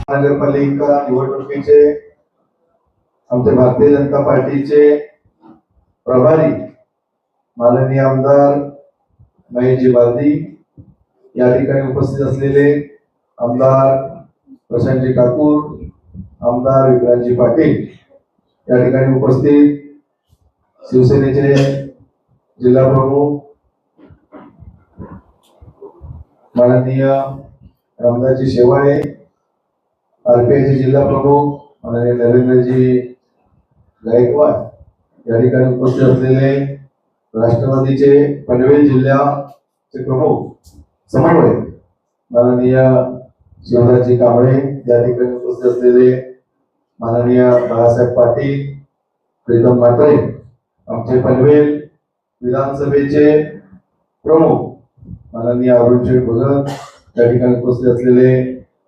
महानगरपालिका निवडणुकीचे आमच्या भारतीय जनता पार्टीचे प्रभारी माननीय आमदार महेशजी बालदी, या ठिकाणी उपस्थित असलेले आमदार प्रशांतजी ठाकूर, आमदार विक्रांतजी पाटील, या ठिकाणी उपस्थित शिवसेनेचे जिल्हा प्रमुख माननीय रामदासजी शेवाळे, आरपीआयचे जिल्हा प्रमुख माननीय नरेंद्रजी गायकवाड, या ठिकाणी उपस्थित असलेले राष्ट्रवादीचे पनवेल जिल्ह्याचे प्रमुख समन्वयक माननीय शिवराजजी कांबळे, या ठिकाणी उपस्थित असलेले माननीय बाळासाहेब पाटील, प्रीतम म्हात्रे, आमचे पनवेल विधानसभेचे प्रमुख माननीय अरुणशेठ भगत, या ठिकाणी उपस्थित असलेले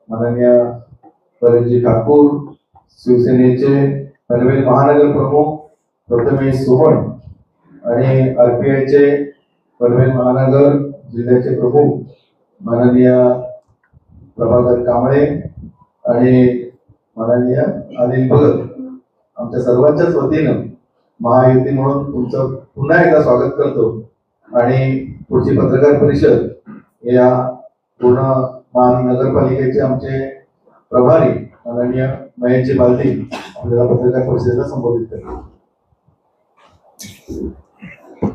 माननीय परेशजी ठाकूर, शिवसेनेचे पनवेल महानगर प्रमुख प्रथमेश सोमण आणि आरपीआयचे पनवेल महानगर जिल्ह्याचे प्रमुख माननीय प्रभाकर कांबळे आणि माननीय अनिल भगत, आमच्या सर्वांच्याच वतीनं महायुती म्हणून तुमचं पुन्हा एकदा स्वागत करतो आणि पुढची पत्रकार परिषद या पूर्ण महानगरपालिकेचे आमचे प्रभारी माननीय महेशजी बालदी आपल्याला पत्रकार परिषदेला संबोधित करतात.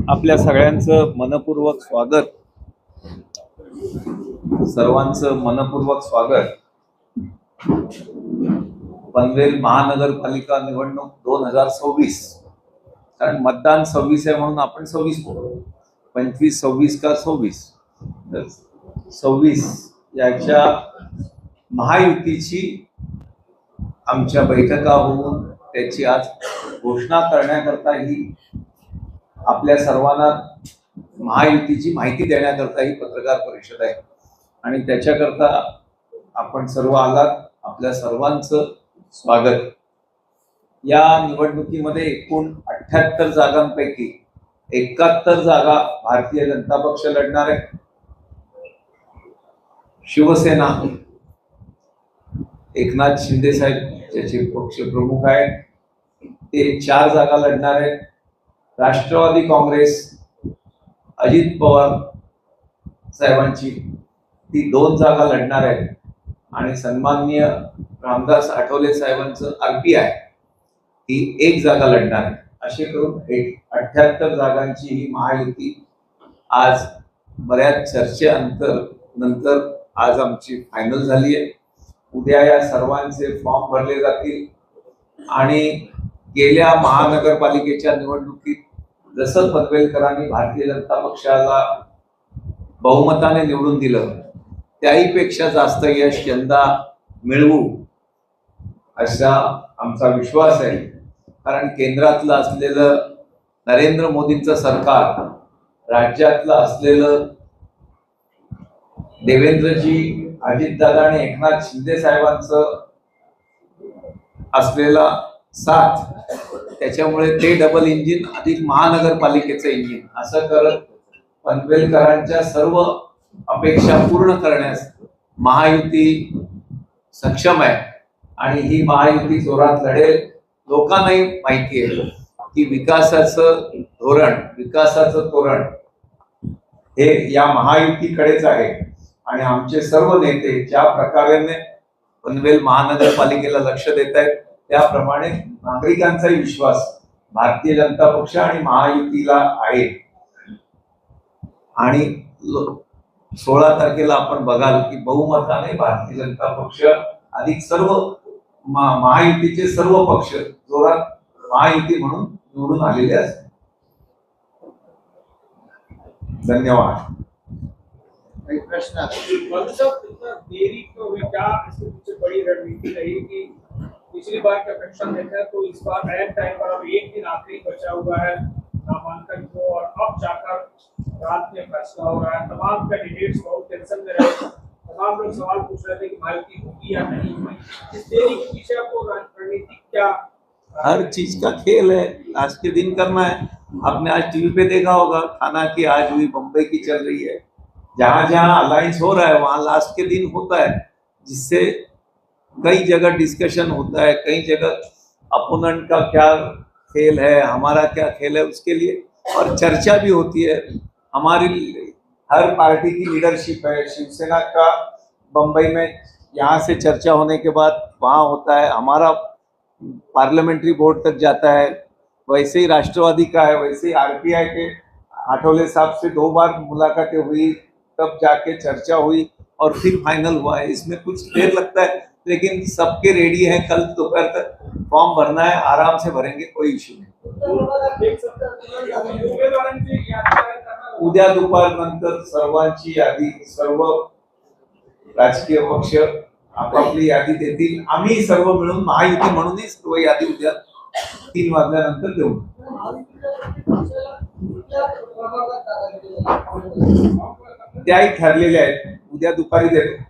आपल्या सगळ्यांचं मनपूर्वक स्वागत, सर्वांचं मनपूर्वक स्वागत. पनवेल महानगरपालिका निवडणूक 2026, कारण मतदान 26 आहे म्हणून आपण 26 बोलतो. 25, 26 का 26, 26 याच्या महायुतीची आमच्या बैठका होऊन त्याची आज घोषणा करण्याकरता ही आपल्या सर्वांना महायुतीची माहिती देण्याकरता ही पत्रकार परिषद आहे आणि त्याच्याकरता आपण सर्व आलात. आपल्या सर्वांचं स्वागत. या निवडणुकीमध्ये एकूण 78 जागांपैकी 71 जागा भारतीय जनता पक्ष लढणार आहे. शिवसेना एकनाथ शिंदे साहेब ज्याचे पक्ष प्रमुख आहेत ते 4 जागा लढणार आहेत. राष्ट्रवादी काँग्रेस अजित पवार साहेबांची ती 2 जागा लढणार आहे आणि सन्माननीय रामदास आठवले साहेबांचं आरपीआय ही 1 जागा लढणार आहे. असे करून 78 जागांची ही महायुती आज बऱ्याच नंतर आज आमची फायनल झाली आहे. उद्या या सर्वांचे फॉर्म भरले जातील आणि गेल्या महानगरपालिकेच्या निवडणुकीत जसं पनवेलकरांनी भारतीय जनता पक्षाला बहुमताने निवडून दिलं त्याहीपेक्षा जास्त यश यंदा मिळवू असा आमचा विश्वास आहे. कारण केंद्रातलं असलेलं नरेंद्र मोदींचं सरकार, राज्यातलं असलेलं देवेंद्रजी, अजितदादा आणि एकनाथ शिंदे साहेबांचं असलेला साथ, त्याच्यामुळे ते डबल इंजिन अधिक महानगरपालिकेचं इंजिन असं करत पनवेलकरांच्या सर्व अपेक्षा पूर्ण करण्यास महायुती सक्षम आहे आणि ही महायुती जोरात लढेल. लोकांनाही माहिती आहे की विकासाचं तोरण हे या महायुतीकडेच आहे आणि आमचे सर्व नेते ज्या प्रकारे पनवेल महानगरपालिकेला लक्ष देत आहेत त्याप्रमाणे नागरिकांचाही विश्वास भारतीय जनता पक्ष आणि महायुतीला आहे. आणि 16 तारखेला आपण बघाल की बहुमताने भारतीय जनता पक्ष अधिक सर्व महायुतीचे सर्व पक्ष जोरात महायुती म्हणून निवडून आलेले असतात. धन्यवाद. प्रश्न देरी क्यों हुई, क्या इसके पीछे बड़ी रणनीति रही कि पिछली बार की अपेक्षा देखा तो इस बार एट टाइम पर अब 1 दिन आखिरी बचा हुआ है नामांकन को और अब जाकर रात में फैसला हो रहा है. तमाम कैंडिडेट्स बहुत टेंशन में रहे, तमाम लोग सवाल पूछ रहे थे कि माइती होगी या नहीं होगी. इस देरी के पीछे आपको रणनीति क्या? हर चीज का खेल है, आज के दिन करना है. आपने आज टीवी पे देखा होगा थाना की आज हुई, मुंबई की चल रही है. जहां जहां अलायंस हो रहा है वहां लास्ट के दिन होता है, जिससे कई जगह डिस्कशन होता है, कई जगह अपोनेंट का क्या खेल है, हमारा क्या खेल है, उसके लिए और चर्चा भी होती है। हमारी हर पार्टी की लीडरशिप है, शिवसेना का बम्बई में यहाँ से चर्चा होने के बाद वहाँ होता है, हमारा पार्लियामेंट्री बोर्ड तक जाता है, वैसे ही राष्ट्रवादी का है, वैसे ही आरपीआई के आठवले साहब से 2 बार मुलाकातें हुई, तब जाके चर्चा हुई और फिर फाइनल हुआ है। इसमें कुछ देर लगता है, लेकिन सबके रेडी हैं। कल दोपहर तक फॉर्म भरना है, आराम से भरेंगे, कोई इश्यू नहीं। उमेदवारांची यादी तयार करणार उद्या दुपारनंतर सर्वांची यादी, सर्व राजकीय पक्ष आपापली यादी देतील। आम्ही सर्व मिळून महायुती म्हणूनही सर्व यादी उद्या 3 वाजल्यानंतर देऊ। त्याही ठरलेल्या आहेत, उद्या दुपारी देतो।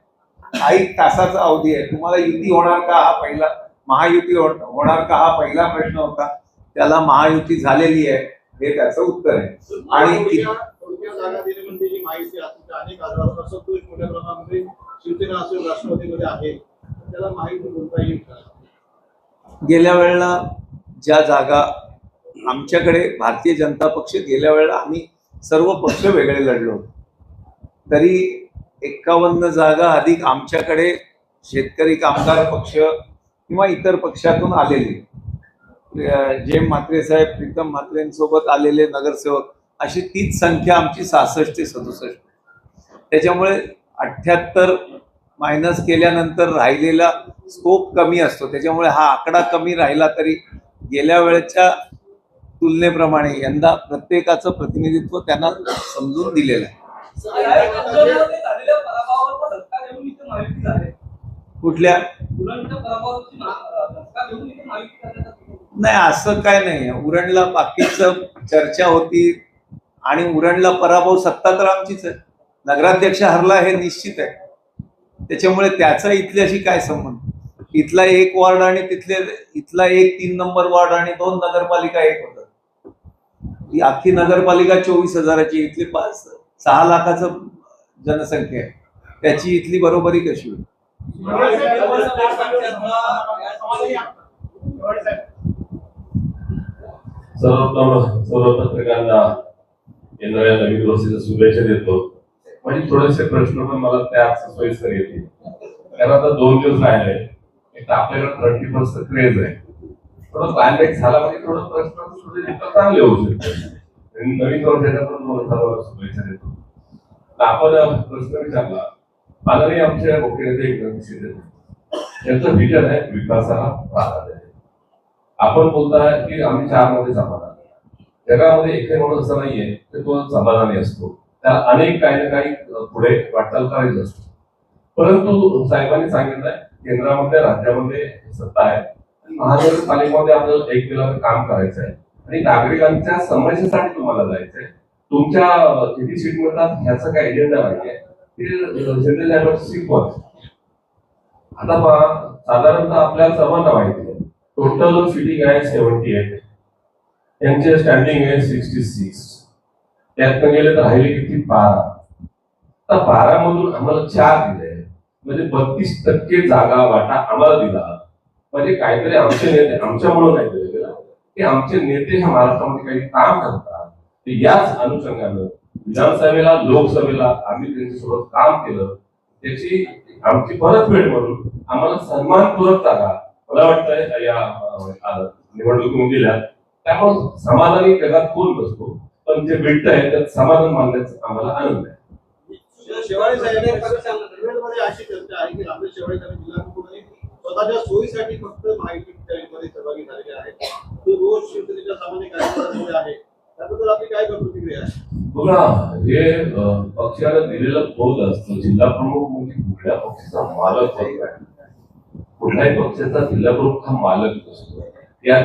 1 तासाचा अवधी आहे। तुम्हाला युती होणार का हा पहिला, महायुती होणार का हा पहिला प्रश्न होता, त्याला महायुती झालेली आहे हे त्याचं उत्तर आहे। आणि थोडक्या जागा दिली म्हणजे जी माहिती आहे अनेक आजूबाजूचा तो एक मोठ्या प्रमाणामध्ये शिवसेना असेल राष्ट्रवादीमध्ये आहे, त्याला माहिती बोलता येईल का? गेल्या वेळेला ज्या जागा आमच्याकडे भारतीय जनता पक्ष, गेल्या वेळेला आम्ही सर्व पक्ष वेगळे लढलो, तरी 51 जागा अधिक आमच्याकडे शेतकरी कामगार पक्ष किंवा इतर पक्षातून आलेले, जेम म्हात्रे साहेब, प्रीतम म्हात्रेंसोबत आलेले नगरसेवक, अशी तीच संख्या आमची 66 ते 67। त्याच्यामुळे 78 मायनस केल्यानंतर राहिलेला स्कोप कमी असतो। त्याच्यामुळे हा आकडा कमी राहिला तरी गेल्या वेळेच्या तुलनेप्रमाणे यंदा प्रत्येकाचं प्रतिनिधित्व त्यांना समजून दिलेलं आहे। कुठल्या नाही, असं काय नाही। उरणला बाकीचं चर्चा होती आणि उरणला पराभव सत्ता तर आमचीच आहे, नगराध्यक्ष हरला हे निश्चित आहे। त्याच्यामुळे त्याचा इथल्याशी काय संबंध? इथला 1 वॉर्ड आणि इथला 1 3 नंबर वॉर्ड आणि 2 नगरपालिका एक होतं। ही अख्खी नगरपालिका 24,000ची, इथली 6 लाखाचं जनसंख्या आहे, त्याची इथली बरोबरी कशी होईल? सर्व पत्रकारांना येणाऱ्या नवीन वर्षाच्या शुभेच्छा देतो। म्हणजे थोडेसे प्रश्न पण मला त्या सोयीस्कर येतील, कारण आता 2 दिवस राहिले। एक तर आपल्याकडे 30% क्रेज आहे, थोडं क्लायमॅक्स झाला म्हणजे थोडं प्रश्न थोडे चांगले होऊ शकतात। नवीन वर्षाच्या पण सर्वांना शुभेच्छा देतो। आपण प्रश्न विचारला, माननीय आमच्या मुख्यमंत्री एकनाथ शिंदे यांचं विजन आहे विकासाला प्राधान्य। आपण बोलताय की आम्ही 4 मध्ये समाधान, जगामध्ये एकही माणूस असा नाहीये की तो समाधानी असतो, त्याला अनेक काही ना काही पुढे वाटचाल करायची असते। परंतु साहेबांनी सांगितलंय केंद्रामध्ये राज्यामध्ये सत्ता आहे, महानगरपालिकेमध्ये आपल्याला 1 किलोमीटर काम करायचं आहे आणि नागरिकांच्या समस्येसाठी तुम्हाला जायचंय। तुमच्या किती सीट मिळतात ह्याचं काही एजेंडा नाहीये, शिंदे साहेबांची शिकवण। आता पहा, साधारणतः आपल्याला सर्वांना माहिती आहे टोटल सिटिंग आहे 78, त्यांचे स्टँडिंग आहे 66, त्यातनं गेले तर राहिले किती 12। तर 12 मधून आम्हाला 4 दिले, म्हणजे 32% जागा वाटा आम्हाला दिला। म्हणजे काहीतरी आमचे नेते आमच्यामुळे नाही दिले गेला, की आमचे नेते ह्या महाराष्ट्रामध्ये काही काम करतात, याच अनुषंगानं विधानसभेला लोकसभेला आम्ही त्यांच्यासोबत काम केलं, त्याची आमची परतफेड म्हणून आम्हाला सन्मानपूर्वक जागा मला वाटतंय या निवडणुकीमध्ये दिल्या। त्यामुळे समाधानी जगात कोण नसतो, पण जे भेटतंय त्यात समाधान मानण्याचा आम्हाला आनंद आहे। शेवाळे साहेबांमध्ये अशी चर्चा आहे की आपल्या शेवाळे साहेब जिल्हा प्रमुखांनी स्वतःच्या सोयीसाठी फक्त माहितीमध्ये सहभागी झालेले आहेत, तो रोज शिवसेनेच्या सामान्य कार्यक्रमामध्ये आहे, त्याबद्दल आपली काय प्रतिक्रिया आहे? बघा, हे पक्षाला दिलेलं पद असतं, जिल्हा प्रमुख म्हणजे कुठल्या पक्षाचा मालक होत आहे, कुठल्याही पक्षाचा जिल्हा प्रमुख हा मालक असतो। या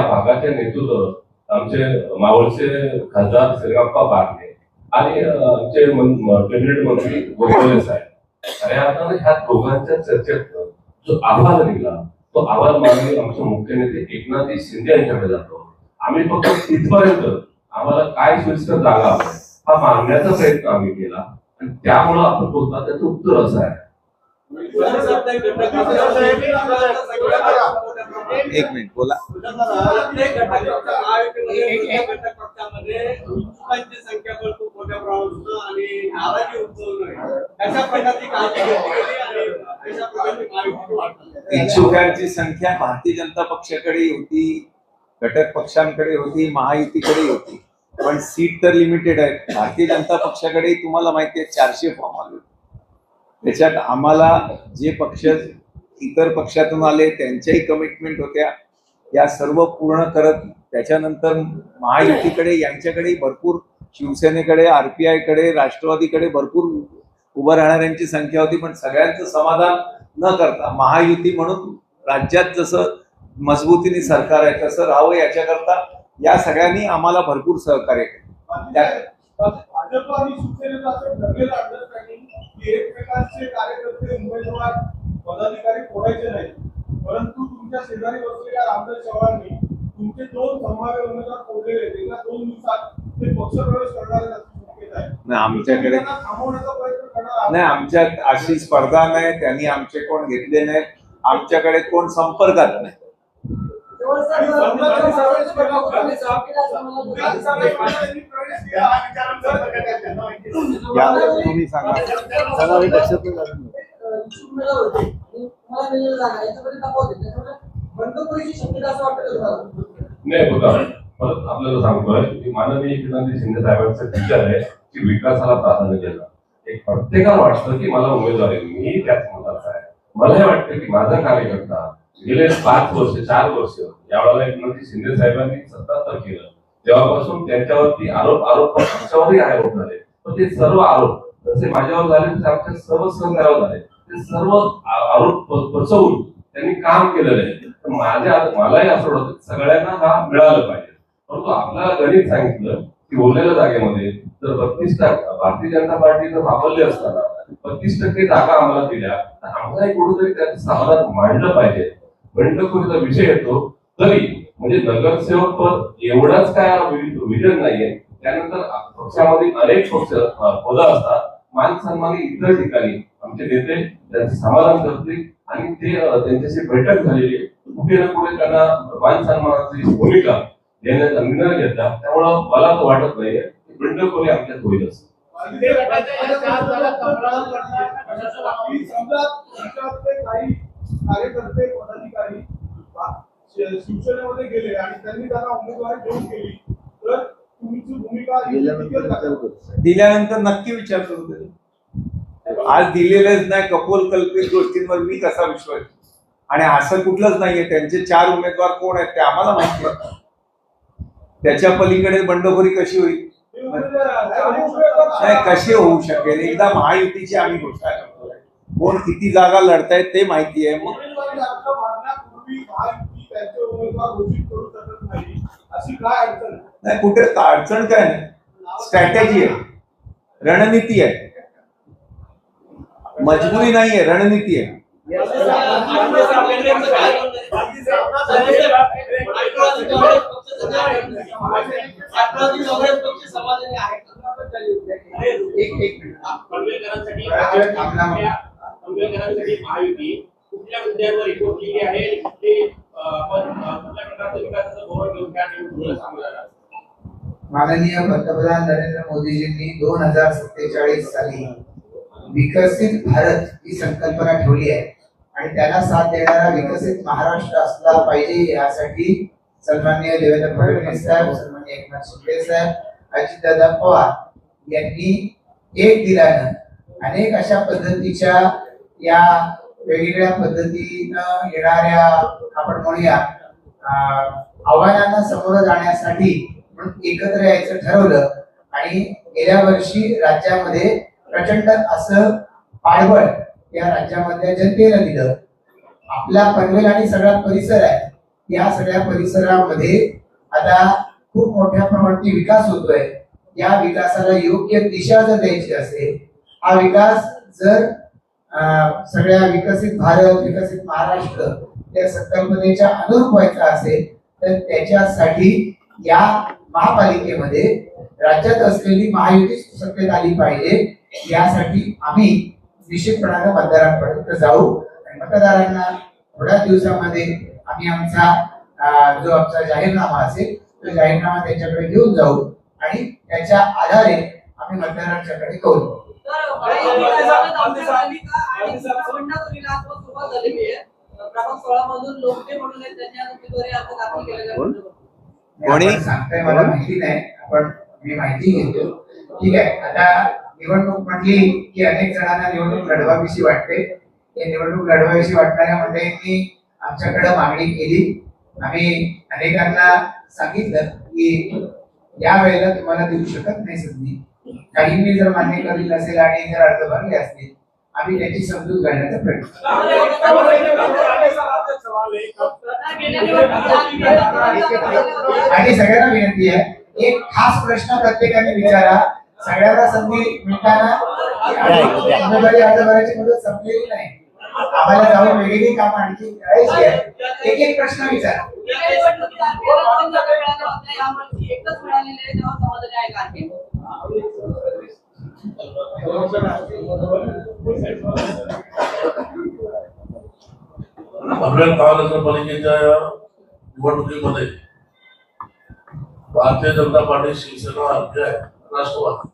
भागाचे नेतृत्व आमचे मावळचे खासदार श्रीराप्पा बारणे आणि आमचे कॅबिनेट मंत्री गोखले साहेब, खऱ्या अर्थाने ह्या दोघांच्या चर्चेत जो अहवाल निघाला तो अहवाल माननीय आमचे मुख्य नेते एकनाथ शिंदे यांच्याकडे जातो। आम्ही फक्त तिथपर्यंत आम्हाला काय सोयीस्कर जागा हा मागण्याचा प्रयत्न आम्ही केला आणि त्यामुळं आपण बोलता त्याचं उत्तर असं आहे, एक मिनिट बोला. प्रत्येक घटकाच्या महायुतीमध्ये घटक पक्षामध्ये इच्छुकांची संख्या भरपूर मोठ्या प्रमाणात आणि नाराजी उद्भवणं अशा प्रकारची काळजी घेतली गेली आणि अशा प्रकारची महायुती वाढली. इच्छुकांची संख्या भारतीय जनता पक्षाकडे होती, घटक पक्षांकडे होती, महायुतीकडे होती, पण सीट तर लिमिटेड आहे. भारतीय जनता पक्षाकडे तुम्हाला माहिती आहे 400 फॉर्म आले होते. त्याच्यात आम्हाला जे पक्ष इतर पक्षातून आले त्यांच्याही कमिटमेंट होत्या, या सर्व पूर्ण करत त्याच्यानंतर महायुतीकडे यांच्याकडे भरपूर, शिवसेनेकडे, RPI कडे, राष्ट्रवादीकडे भरपूर उभं राहणाऱ्यांची संख्या होती. पण सगळ्यांचं समाधान न करता महायुती म्हणून राज्यात जसं मजबूतीने सरकार आहे तसं राहावं याच्याकरता या सगळ्यांनी आम्हाला भरपूर सहकार्य केलं. भाजप आणि शिवसेनेचं असं ठरलेलं अंडरस्टँडिंग की एकमेकांचे कार्यकर्ते, उमेदवार, पदाधिकारी फोडायचे नाही, परंतु तुमच्या शेजारी बसलेल्या रामदास चव्हाणांनी तुमचे 2 संभाव्य उमेदवार फोडलेले, एका 2 दिवसात ते पक्षप्रवेश करणार आहे. आमच्याकडे थांबवण्याचा प्रयत्न करणार. नाही, आमच्यात अशी स्पर्धा नाही, त्यांनी आमचे कोण घेतले नाहीत, आमच्याकडे कोण संपर्कात नाही. तुम्ही सांगा. नाही होता. परत आपल्याला सांगतोय की माननीय एकनाथ शिंदे साहेबांचं विचार आहे की विकासाला प्राधान्य देणं. एक प्रत्येकाला वाटतं की मला उमेदवारी, मी त्याच मताचा आहे. मला हे वाटतं की माझा कार्यकर्ता गेले 5 वर्ष 4 वर्ष यावेळेला एकनाथ शिंदे साहेबांनी सत्ता तर केलं तेव्हापासून त्यांच्यावरती आरोप पक्षावरही आरोप झाले. पण ते सर्व आरोप जसे माझ्यावर झाले तसे आमच्या सर्व सहकार्यावर झाले. ते सर्व आरोप पचवून त्यांनी काम केलेलं आहे. तर मलाही असं वाटतं सगळ्यांना हा मिळालं पाहिजे. परंतु आपल्याला गणित सांगितलं की बोललेल्या जागेमध्ये जर 32% भारतीय जनता पार्टी जर वापरली असताना 32% जागा आम्हाला दिल्या तर आम्हालाही कुठेतरी त्याचं समाधान मांडलं पाहिजे. बंडखोरीचा विषय येतो तरी म्हणजे नगरसेवक पद एवढाच काय विजन नाहीये. त्यानंतर पक्षामध्ये अनेक पक्ष पदं असतात. मान सन्मानी इतर ठिकाणी आमचे नेते त्यांचे समाधान करतील आणि ते त्यांच्याशी बैठक झालेली कुठे ना कुठे त्यांना मान सन्मानाची भूमिका देण्याचा निर्णय घेतला. त्यामुळं मला तर वाटत नाहीये की बंडखोरी आमच्यात होईलच. काही कार्यकर्ते, पदाधिकारी शिवसेनेमध्ये गेले आणि त्यांनी त्यांना उमेदवारी देऊन केली तर तुमची भूमिका दिल्यानंतर नक्की विचार करू. आज दिलेलेच नाही, कपोल कल्पित गोष्टींवर मी कसा विश्वास. आणि असं कुठलंच नाहीये. त्यांचे 4 उमेदवार कोण आहेत ते आम्हाला माहिती आहे. त्याच्या पलीकडे बंडखोरी कशी होईल? नाही, कशी होऊ शकेल? एकदा महायुतीची आम्ही घोषणा करतोय, कोण किती जागा लढतायत ते माहिती आहे. मग नाही, कुठे अडचण काय नाही. स्ट्रॅटेजी आहे, रणनीती आहे, मजबुरी नाहीये, रणनीती आहे. महायुती कुठल्या मुद्द्यावर रिपोर्ट केली आहे ते कुठल्या प्रकारचं विकासाचं धोरण घेऊन त्या निवडणुकीला सामोरं जाणार. माननीय पंतप्रधान नरेंद्र मोदीजींनी 2047 साली विकसित भारत ही संकल्पना ठेवली आहे आणि त्याला साथ देणारा विकसित महाराष्ट्र असला पाहिजे यासाठी सन्माननीय देवेंद्र फडणवीस साहेब, सन्माननीय एकनाथ शिंदे साहेब, अजितदादा पवार यांनी एक दिलानं अनेक अशा पद्धतीच्या या वेगवेगळ्या पद्धतीनं येणाऱ्या आपण म्हणूया आव्हानांना समोर जाण्यासाठी म्हणून एकत्र यायचं ठरवलं. आणि गेल्या वर्षी राज्यामध्ये प्रचंड असं पाठबळ या राज्यामधल्या जनतेनं दिलं. आपला पनवेल आणि सगळा परिसर आहे, या सगळ्या परिसरामध्ये आता खूप मोठ्या प्रमाणात विकास होतोय. या विकासाला योग्य दिशा जर द्यायची असेल, हा विकास जर सगळ्या विकसित भारत, विकसित महाराष्ट्र या संकल्पनेच्या अनुरूप व्हायचा असेल तर त्याच्यासाठी या महापालिकेमध्ये राज्यात असलेली महायुती सुसंगत आली पाहिजे. यासाठी आम्ही निश्चितपणाने मतदारांपर्यंत जाऊ आणि मतदारांना थोड्या दिवसामध्ये आम्ही जो आमचा जाहीरनामा असेल तो जाहीरनामा त्यांच्याकडे घेऊन जाऊ आणि त्याच्या आधारे आम्ही मतदारांच्याकडे करू. सांगताय मला माहिती नाही, आपण मी माहिती घेतो. ठीक आहे, आता निवडणूक म्हटली की अनेक जणांना निवडणूक लढवावीशी वाटते. हे निवडणूक लढवावीशी वाटणाऱ्या मंडळींनी आमच्याकडे मागणी केली. आम्ही अनेकांना सांगितलं की या वेळेला तुम्हाला देऊ शकत नाही संधी. काहींनी जर मान्य करील असेल आणि जर अर्ज भरले असतील आम्ही त्याची समजूत घालण्याचा प्रयत्न आणि सगळ्यांना विनंती आहे, एक खास प्रश्न प्रत्येकाने विचारा. सगळ्यांना संधी मिळताना उमेदवारी अर्ज भरायची मुदत संपलेली नाही. आम्हाला जाऊन वेगळी कामं आणखी करायची आहे. एक एक प्रश्न विचारा. पनवेल महानगरपालिकेच्या निवडणुकीमध्ये भारतीय जनता पार्टी, शिवसेना, आरपीआय, राष्ट्रवादी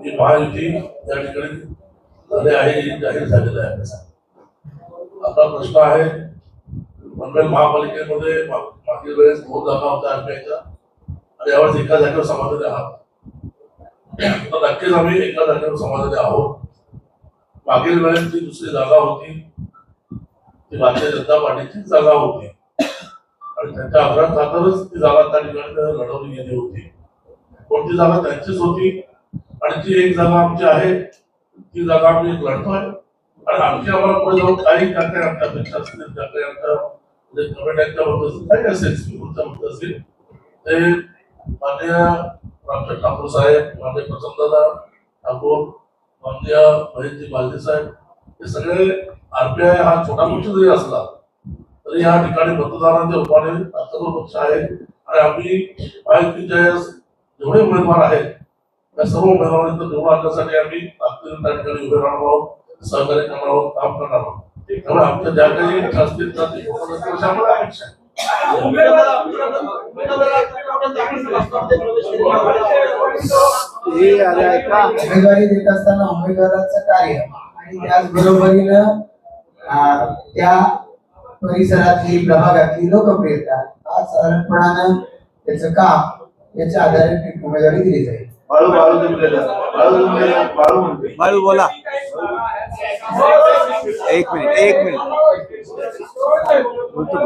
ही महायुती या ठिकाणी झाले आहे, जाहीर झालेलं आहे. आता प्रश्न आहे, पनवेल महापालिकेमध्ये मागील वेळेस 2 जागा होत्या आरपीआयच्या आणि यावेळेस एका जागेवर समाधानी आहात. तर नक्कीच आम्ही एका जागेवर समाधानी आहोत. मागील वेळेस जी दुसरी जागा होती ती भारतीय जनता पार्टीची जागा होती आणि त्यांच्या आग्रहाखातरच ती जागा त्या ठिकाणी लढवली गेली होती. कोणती जागा त्यांचीच होती आणि जी एक जागा आमची आहे ती जागा आम्ही लढतोय आणि आणखी आम्हाला पुढे जाऊन काही ज्या काही आमच्या अपेक्षा असतील, ज्या काही आमच्या कमेंटच्या बद्दल असेल, काही असेल बद्दल असेल ते माननीय रामचंद्र ठाकूर साहेब, माननीय प्रसन्नदादा ठाकूर, माननीय महेशजी बालदी साहेब, हे सगळे आरपीआय हा छोटा पक्ष जरी असला तरी या ठिकाणी मतदारांच्या रूपाने सर्व पक्ष आहे आणि आम्ही महायुतीच्या जेवढे उमेदवार आहेत त्या सर्व उमेदवारांना निवडून आणण्यासाठी आम्ही ताकदीने त्या ठिकाणी उभे राहणार आहोत, सहकार्य करणार आहोत, काम करणार आहोत. त्यामुळे आमच्या ज्या काही इच्छा असतील त्या ते आम्हाला अपेक्षा आहे. उमेदवारी देत असताना उमेदवाराचं कार्य आणि त्याचबरोबरीनं त्या परिसरातली प्रभागातली लोकप्रियता हा साधारणपणानं त्याचं काम याच्या आधारे उमेदवारी दिली जाईल. बाळू बोला. एक मिनिट बोलतो.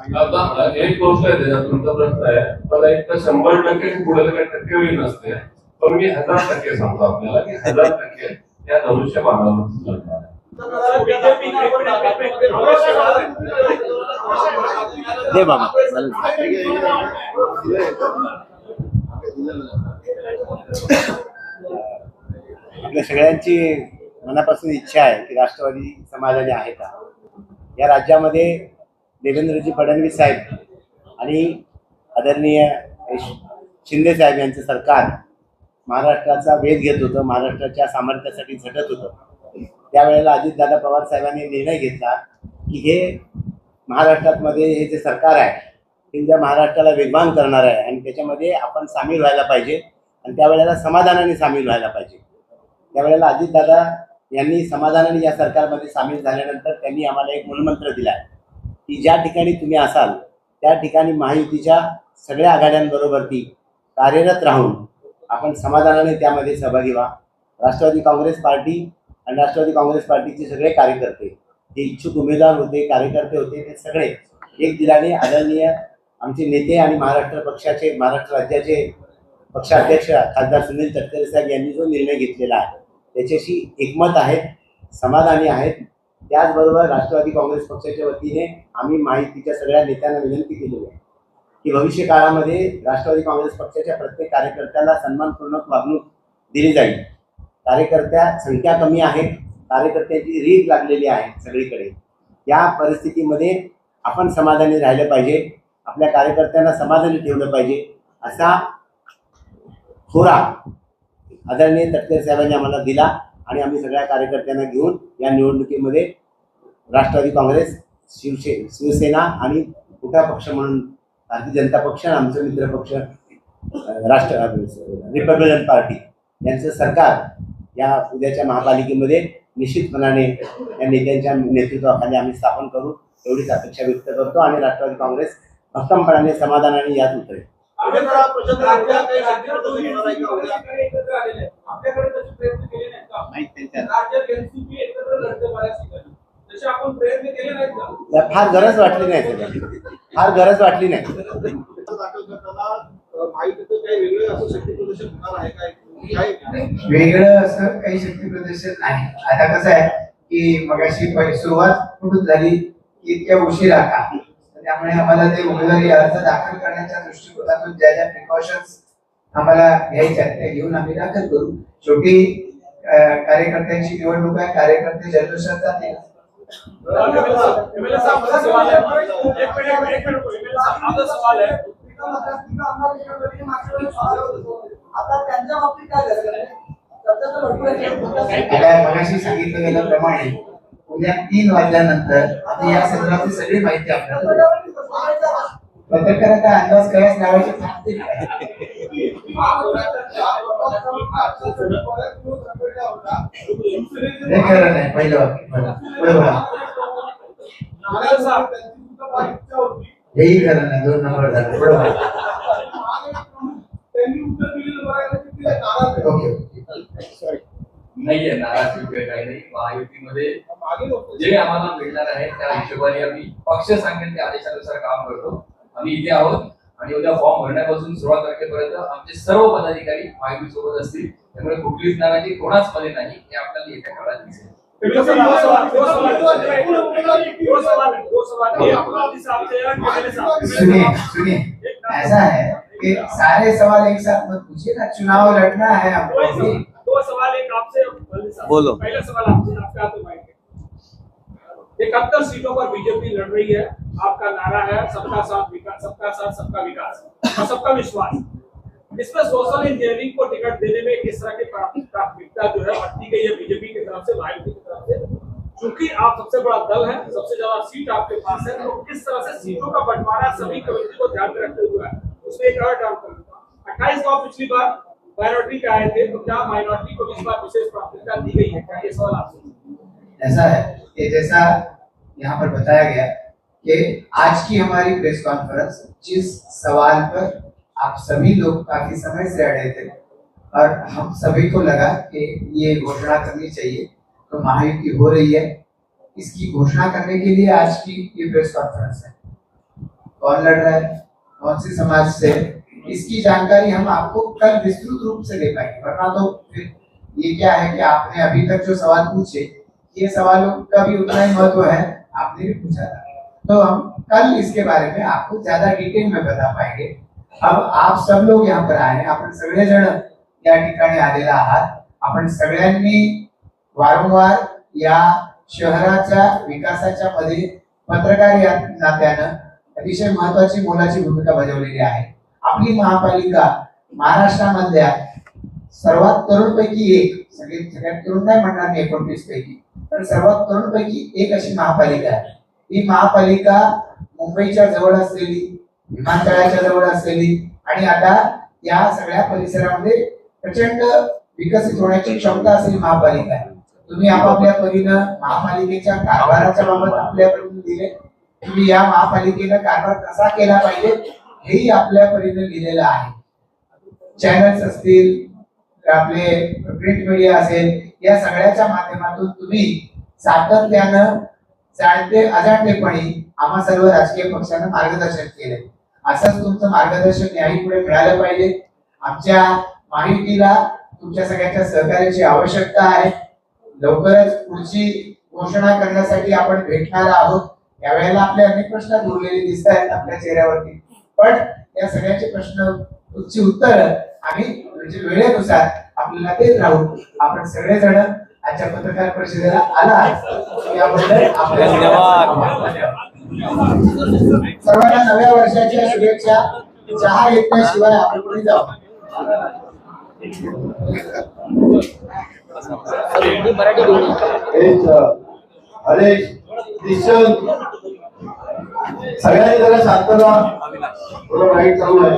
आता एक गोष्ट आहे त्याच्यात तुमचा प्रश्न आहे, मला एक तर 100% पुढे काही टक्केवारी नसते, पण मी 1000% सांगतो आपल्याला की 1000% या धनुष्यबाणावर लढणार आहे. दे बाबा. आपल्या सगळ्यांची मनापासून इच्छा आहे की राष्ट्रवादी समाधानी आहे का. या राज्यामध्ये देवेंद्रजी फडणवीस साहेब आणि आदरणीय शिंदे साहेब यांचं सरकार महाराष्ट्राचा वेध घेत होतं, महाराष्ट्राच्या सामर्थ्यासाठी झटत होतं. त्यावेळेला अजितदादा पवार साहेबांनी निर्णय घेतला की हे महाराष्ट्रामध्ये हे जे सरकार आहे ते ज्या महाराष्ट्राला वेगवान करणार आहे आणि त्याच्यामध्ये आपण सामील व्हायला पाहिजे आणि त्यावेळेला समाधानाने सामील व्हायला पाहिजे. त्यावेळेला अजितदादा यांनी समाधानाने या सरकारमध्ये सामील झाल्यानंतर त्यांनी आम्हाला एक मूलमंत्र दिला की ज्या ठिकाणी तुम्ही असाल त्या ठिकाणी महायुतीच्या सगळ्या आघाड्यांबरोबर ती कार्यरत राहून आपण समाधानाने त्यामध्ये सहभागी व्हा. राष्ट्रवादी काँग्रेस पार्टी आणि राष्ट्रवादी काँग्रेस पार्टीचे सगळे कार्यकर्ते जे इच्छुक उमेदवार होते, कार्यकर्ते होते, ते सगळे एक दिलाने आदरणीय आमचे नेते आणि महाराष्ट्र राज्याचे पक्षाध्यक्ष खासदार सुनील तटकरे साहेब यांनी जो निर्णय घेतलेला आहे त्याच्याशी एकमत आहेत, समाधानी आहेत. त्याचबरोबर राष्ट्रवादी काँग्रेस पक्षाच्या वतीने आम्ही माहितीच्या सगळ्या नेत्यांना विनंती केली आहे की भविष्य काळामध्ये राष्ट्रवादी काँग्रेस पक्षाच्या प्रत्येक कार्यकर्त्याला सन्मानपूर्वक वागणूक दिली जाईल. कार्यकर्त्या संख्या कमी आहे, कार्यकर्त्यांची रीत लागलेली आहे सगळीकडे. या परिस्थितीमध्ये आपण समाधानी राहिलं पाहिजे, आपल्या कार्यकर्त्यांना समाधानी ठेवलं पाहिजे असा थोडा आदरणीय तटकरे साहेबांनी आम्हाला दिला आणि आम्ही सगळ्या कार्यकर्त्यांना घेऊन या निवडणुकीमध्ये राष्ट्रवादी काँग्रेस, शिवसेना आणि मोठा पक्ष म्हणून भारतीय जनता पक्ष आणि आमचा मित्र पक्ष रिपब्लिकन पार्टी यांचं सरकार या उद्याच्या महापालिकेमध्ये निश्चितपणाने या नेत्यांच्या नेतृत्वाखाली आम्ही स्थापन करू एवढीच अपेक्षा व्यक्त करतो आणि राष्ट्रवादी काँग्रेस भक्कमपणाने समाधानाने यात उतरेल. फार गरज वाटली नाही, फार गरज वाटली नाही. वेगळं असं काही शक्ती प्रदर्शन नाही. आता कसं आहे की मगाशी सुरुवात कुठून झाली की इतक्या उशिरा का, त्यामुळे आम्हाला ते उमेदवारी अर्ज दाखल करण्याच्या दृष्टिकोनातून ज्या ज्या प्रिकॉशन्स आम्हाला घ्यायच्या त्या घेऊन आम्ही दाखल करू. शेवटी कार्यकर्त्यांची निवडणूक आहे, कार्यकर्ते जल्लोषात जातील. मगाशी सांगितलं गेल्याप्रमाणे उद्या 3 वाजल्यानंतर आम्ही या संदर्भातली सगळी माहिती आपल्याला पत्रकाराचा अंदाज करायच लावायचे थांबते. खरं नाही पहिलं हेही खरं नाही. 2 नंबर झालं बरोबर. नाहीये नाराज काही नाही. महायुतीमध्ये जे आम्हाला मिळणार आहे त्या हिशोबाने आम्ही पक्ष सांगेल त्या आदेशानुसार काम करतो. आम्ही इथे आहोत आणि उद्या फॉर्म भरण्यापासून 16 तारखेपर्यंत आमचे सर्व पदाधिकारी महायुती सोबत असतील. त्यामुळे कुठलीच नाराजी कोणाच मध्ये नाही हे आपल्याला येत्या काळात दिसेल. सुनिए, ऐसा है कि सारे सवाल एक साथ मत पूछिए ना, चुनाव लड़ना है आपको. 2 सवाल, एक आपसे बोलो. पहला सवाल आपसे, आपके हाथ में माइक है. 71 सीटों पर बीजेपी लड़ रही है. आपका नारा है सबका साथ विकास, सबका साथ सबका विकास और सबका विश्वास. इसमें सोशल इंजीनियरिंग को टिकट देने में किस तरह की प्राथमिकता जो है बढ़ती गई है बीजेपी की तरफ से, महायुति की तरफ से? क्योंकि आप सबसे बड़ा दल है, सबसे ज्यादा सीट आपके पास है, तो किस तरह से सीटों का बंटवारा सभी कमेटी को ध्यान में रखते हुए है, उसमें एक और डाउन करूंगा. 28 को पिछली बार माइनॉरिटी के आए थे, तो क्या माइनॉरिटी को इस बार विशेष प्राथमिकता दी गई है क्या? ये सवाल आपसे. ऐसा है कि जैसा यहाँ पर बताया गया कि आज की हमारी प्रेस कॉन्फ्रेंस जिस सवाल पर आप सभी लोग काफी समय से अड़े थे और हम सभी को लगा कि ये घोषणा करनी चाहिए, तो महायुति हो रही है. इसकी घोषणा करने के लिए आज की ये प्रेस कॉन्फ्रेंस है. कौन लड़ रहा है, कौन सी समाज से, इसकी जानकारी हम आपको कल विस्तृत रूप से दे पाएंगे. वरना तो फिर ये क्या है कि आपने अभी तक जो सवाल पूछे ये सवालों का भी उतना ही महत्व है, आपने भी पूछा था, तो हम कल इसके बारे में आपको ज्यादा डिटेल में बता पाएंगे. अब आप सब लोग यहाँ पर आए, आपण सगळेजण या ठिकाणी आलेला आहात. आपण सगळ्यांनी वारंवार या शहराच्या विकासाच्या मध्ये पत्रकार या नात्यानं अतिशय महत्वाची मोलाची भूमिका बजावलेली आहे. आपली महापालिका महाराष्ट्रामधल्या सर्वात तरुणपैकी एक, सगळ्यात तरुण नाही म्हणणार मी 29 पैकी, पण सर्वात तरुणपैकी एक अशी महापालिका आहे. ही महापालिका मुंबईच्या जवळ असलेली, विमानतळाच्या जवळ असलेली आणि आता या सगळ्या परिसरामध्ये प्रचंड विकसित होण्याची क्षमता असलेली महापालिका आहे. तुम्ही आपापल्या परीनं महापालिकेच्या कारभाराच्या बाबत आपल्या परीनं दिले. तुम्ही या महापालिकेनं कारभार कसा केला पाहिजे हेही आपल्या परीनं लिहिलेलं आहे. चॅनल्स असतील, आपले प्रिंट मीडिया असेल, या सगळ्याच्या माध्यमातून तुम्ही सातत्यानं जाणते अजाणतेपणी आम्हा सर्व राजकीय पक्षांना मार्गदर्शन केले. असंच तुमचं मार्गदर्शन याही पुढे मिळालं पाहिजे. आमच्या माहितीला तुमच्या सगळ्यांच्या सहकार्याची आवश्यकता आहे. लवकरच पुढची घोषणा करण्यासाठी आपण भेटणार आहोत. यावेळेला आपले अनेक प्रश्न उरलेले दिसत आहेत आपल्या चेहऱ्यावरती, पण या सगळ्याचे प्रश्नांची उत्तर आम्ही वेळेनुसार आपल्याला देत राहू. आपण सगळेजण आजच्या पत्रकार परिषदेला आला याबद्दल सर्वांना नव्या वर्षाच्या शुभेच्छा. चहा घेतल्याशिवाय आपण पुढे जाऊ. अरे दिशा सगळ्यांनी जरा शांत राहा. थोडं राईट चालू आहे.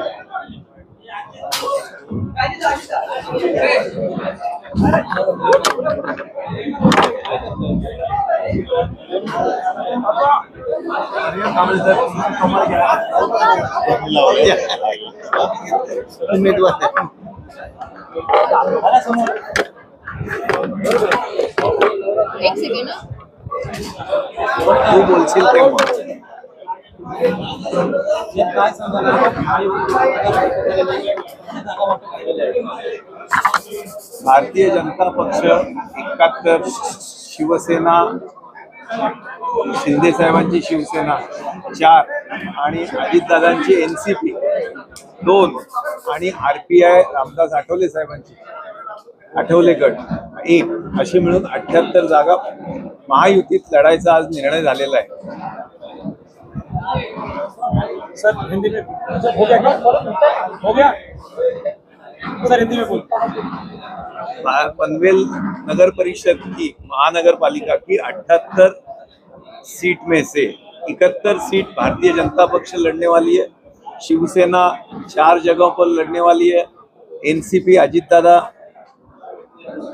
एक सेकंड. तू बोलशील तेव्हा. भारतीय जनता पक्ष 71, शिवसेना, शिंदे साहेबांची शिवसेना 4 आणि अजितदादांची एनसीपी 2 आणि RPI रामदास आठवले साहेबांची आठवले गट 1 अशी मिळून 78 जागा महायुतीत लढायचा आज निर्णय झालेला आहे. सर हिंदी में हो गया क्या? हो गया सर, हिंदी में बोल. पनवेल नगर परिषद की महानगर पालिका की 78 सीट में से 71 सीट भारतीय जनता पक्ष लड़ने वाली है. शिवसेना 4 जगहों पर लड़ने वाली है. एनसीपी अजितदादा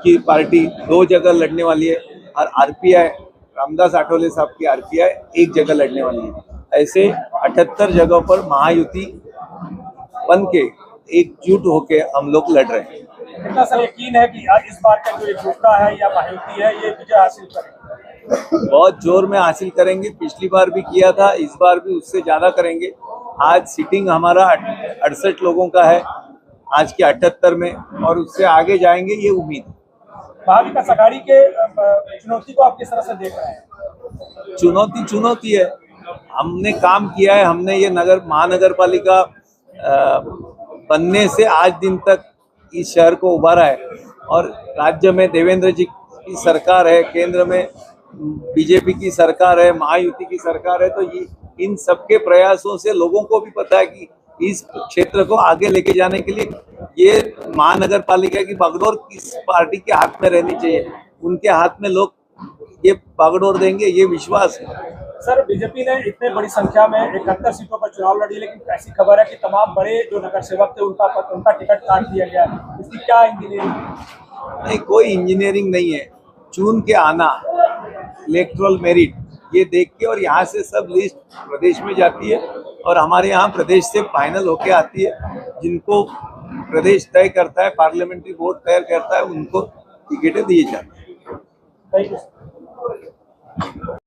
की पार्टी 2 जगह लड़ने वाली है और RPI रामदास आठवले साहब की RPI 1 जगह लड़ने वाली है. ऐसे 78 जगहों पर महायुति बन के एकजुट होके हम लोग लड़ रहे हैं. कितना सर यकीन है कि इस बार का जो एकजुटता है या महायुति है ये विजय हासिल करेगी? बहुत जोर में हासिल करेंगे. पिछली बार भी किया था, इस बार भी उससे ज्यादा करेंगे. आज सीटिंग हमारा 68 लोगों का है आज के 78 में, और उससे आगे जाएंगे ये उम्मीद. महाविकास आघाड़ी के चुनौती को आप किस तरह से देख रहे हैं? चुनौती है. हमने काम किया है. हमने ये महानगर पालिका बनने से आज दिन तक इस शहर को उभारा है, और राज्य में देवेंद्र जी की सरकार है, केंद्र में बीजेपी की सरकार है, महायुति की सरकार है. तो ये इन सबके प्रयासों से लोगों को भी पता है कि इस क्षेत्र को आगे लेके जाने के लिए ये महानगर पालिका की बागडोर किस पार्टी के हाथ में रहनी चाहिए. उनके हाथ में लोग ये बागडोर देंगे, ये विश्वास है. सर बीजेपी ने इतने बड़ी संख्या में 71 सीटों पर चुनाव लड़ी, लेकिन ऐसी खबर है कि तमाम बड़े जो नगर सेवक थे उनका टिकट काट दिया गया है. इसकी क्या इंजीनियरिंग? नहीं, कोई इंजीनियरिंग नहीं है. चुन के आना, इलेक्टोरल मेरिट ये देख के, और यहाँ से सब लिस्ट प्रदेश में जाती है और हमारे यहाँ प्रदेश से फाइनल होके आती है. जिनको प्रदेश तय करता है, पार्लियामेंट्री बोर्ड तय करता है, उनको टिकटें दिए जाती है. Thank you.